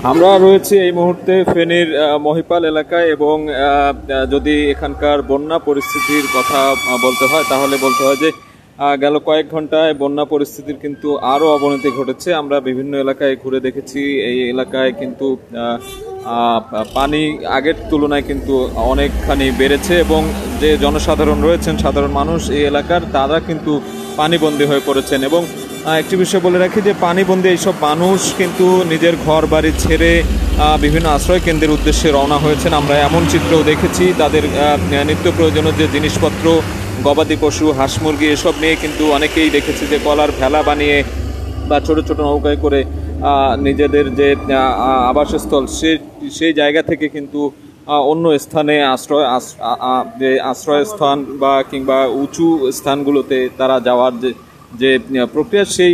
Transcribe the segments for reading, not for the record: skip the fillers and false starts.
আমরা রয়েছি এই মুহূর্তে ফেনীর মহিপাল এলাকায় এবং যদি এখানকার বন্যা পরিস্থিতির কথা বলতে হয় তাহলে বলতে হয় যে গেল কয়েক ঘন্টায় বন্যা পরিস্থিতির কিন্তু আরও অবনতি ঘটেছে। আমরা বিভিন্ন এলাকায় ঘুরে দেখেছি, এই এলাকায় কিন্তু পানি আগের তুলনায় কিন্তু অনেকখানি বেড়েছে এবং যে জনসাধারণ রয়েছেন, সাধারণ মানুষ এই এলাকার, তারা কিন্তু পানিবন্দী হয়ে পড়েছেন। এবং একটি বিষয় বলে রাখি যে পানিবন্দী এইসব মানুষ কিন্তু নিজের ঘর বাড়ি ছেড়ে বিভিন্ন আশ্রয় কেন্দ্রের উদ্দেশ্যে রওনা হয়েছেন। আমরা এমন চিত্রও দেখেছি, তাদের নিত্য প্রয়োজনীয় যে জিনিসপত্র, গবাদি পশু, হাঁস মুরগি এসব নিয়ে কিন্তু অনেকেই দেখেছি যে কলার ভেলা বানিয়ে বা ছোট ছোট নৌকায় করে নিজেদের যে আবাসস্থল সেই জায়গা থেকে কিন্তু অন্য স্থানে আশ্রয়স্থান বা কিংবা উঁচু স্থানগুলোতে তারা যাওয়ার যে প্রক্রিয়া, সেই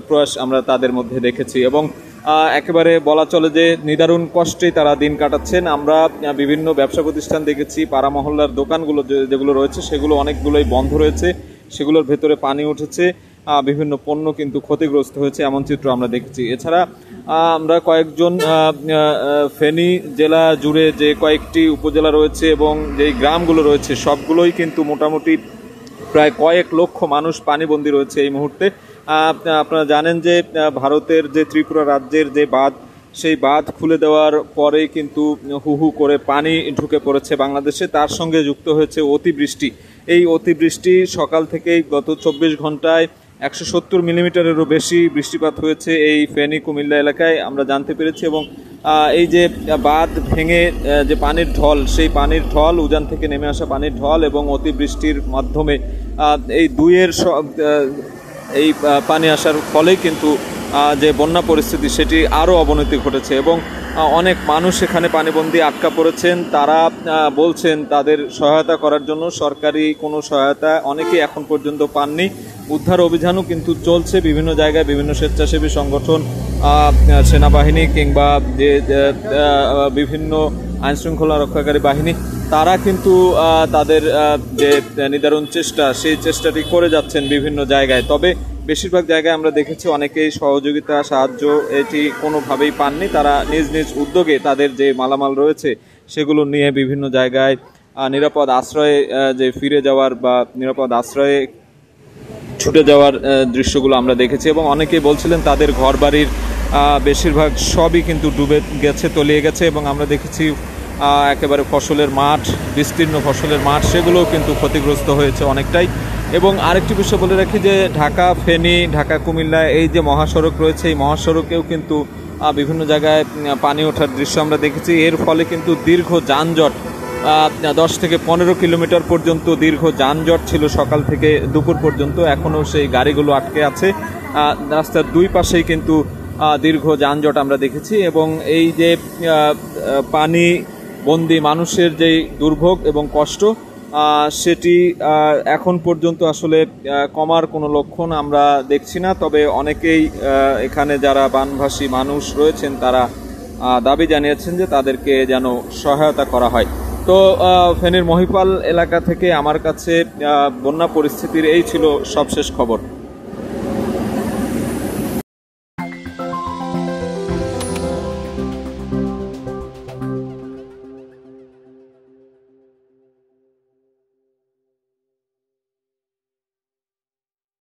প্রয়াস আমরা তাদের মধ্যে দেখেছি এবং একেবারে বলা চলে যে নিদারুণ কষ্টেই তারা দিন কাটাচ্ছেন। আমরা বিভিন্ন ব্যবসা প্রতিষ্ঠান দেখেছি, পাড়া মহল্লার দোকানগুলো যেগুলো রয়েছে সেগুলো অনেকগুলোই বন্ধ রয়েছে, সেগুলোর ভেতরে পানি উঠেছে, বিভিন্ন পণ্য কিন্তু ক্ষতিগ্রস্ত হয়েছে, এমন চিত্র আমরা দেখেছি। এছাড়া আমরা কয়েকজন ফেনী জেলা জুড়ে যে কয়েকটি উপজেলা রয়েছে এবং যেই গ্রামগুলো রয়েছে সবগুলোই কিন্তু মোটামুটি প্রায় কয়েক লক্ষ মানুষ পানিবন্দী রয়েছে এই মুহূর্তে। আপনারা জানেন যে ভারতের যে ত্রিপুরা রাজ্যের যে বাঁধ, সেই বাঁধ খুলে দেওয়ার পরেই কিন্তু হু হু করে পানি ঢুকে পড়েছে বাংলাদেশে। তার সঙ্গে যুক্ত হয়েছে অতিবৃষ্টি। এই অতিবৃষ্টি সকাল থেকেই গত 24 ঘন্টায় 170 মিলিমিটারেরও বেশি বৃষ্টিপাত হয়েছে এই ফেনী কুমিল্লা এলাকায়, আমরা জানতে পেরেছি। এবং এই যে বাঁধ ভেঙে যে পানির ঢল, সেই পানির ঢল, উজান থেকে নেমে আসা পানির ঢল এবং অতিবৃষ্টির মাধ্যমে এই দুইয়ের এই পানি আসার ফলেই কিন্তু যে বন্যা পরিস্থিতি সেটি আরও অবনতি ঘটেছে এবং অনেক মানুষ এখানে পানিবন্দী আটকা পড়েছেন। তারা বলছেন তাদের সহায়তা করার জন্য সরকারি কোনো সহায়তা অনেকেই এখন পর্যন্ত পাননি। উদ্ধার অভিযানও কিন্তু চলছে বিভিন্ন জায়গায়, বিভিন্ন স্বেচ্ছাসেবী সংগঠন, সেনাবাহিনী কিংবা যে বিভিন্ন আইনশৃঙ্খলা রক্ষাকারী বাহিনী, তারা কিন্তু তাদের যে নিদারুণ চেষ্টা, সেই চেষ্টাটি করে যাচ্ছেন বিভিন্ন জায়গায়। তবে বেশিরভাগ জায়গায় আমরা দেখেছি অনেকেই সহযোগিতা, সাহায্য এটি কোনোভাবেই পাননি। তারা নিজ নিজ উদ্যোগে তাদের যে মালামাল রয়েছে সেগুলো নিয়ে বিভিন্ন জায়গায় নিরাপদ আশ্রয়ে যে ফিরে যাওয়ার বা নিরাপদ আশ্রয়ে ছুটে যাওয়ার দৃশ্যগুলো আমরা দেখেছি। এবং অনেকেই বলছিলেন তাদের ঘর বাড়ির বেশিরভাগ সবই কিন্তু ডুবে গেছে, তলিয়ে গেছে। এবং আমরা দেখেছি একেবারে ফসলের মাঠ, বিস্তীর্ণ ফসলের মাঠ, সেগুলোও কিন্তু ক্ষতিগ্রস্ত হয়েছে অনেকটাই। এবং আরেকটি বিষয় বলে রাখি যে ঢাকা ফেনী, ঢাকা কুমিল্লা এই যে মহাসড়ক রয়েছে, এই মহাসড়কেও কিন্তু বিভিন্ন জায়গায় পানি ওঠার দৃশ্য আমরা দেখেছি। এর ফলে কিন্তু দীর্ঘ যানজট, 10 থেকে 15 কিলোমিটার পর্যন্ত দীর্ঘ যানজট ছিল সকাল থেকে দুপুর পর্যন্ত। এখনও সেই গাড়িগুলো আটকে আছে, রাস্তার দুই পাশেই কিন্তু দীর্ঘ যানজট আমরা দেখেছি। এবং এই যে পানি বন্দি মানুষের যেই দুর্ভোগ এবং কষ্ট, সেটি এখন পর্যন্ত আসলে কমার কোনো লক্ষণ আমরা দেখছি না। তবে অনেকেই এখানে যারা বানভাসী মানুষ রয়েছেন তারা দাবি জানিয়েছেন যে তাদেরকে যেন সহায়তা করা হয়। তো ফেনীর মহিপাল এলাকা থেকে আমার কাছে বন্যা পরিস্থিতির এই ছিল সবশেষ খবর।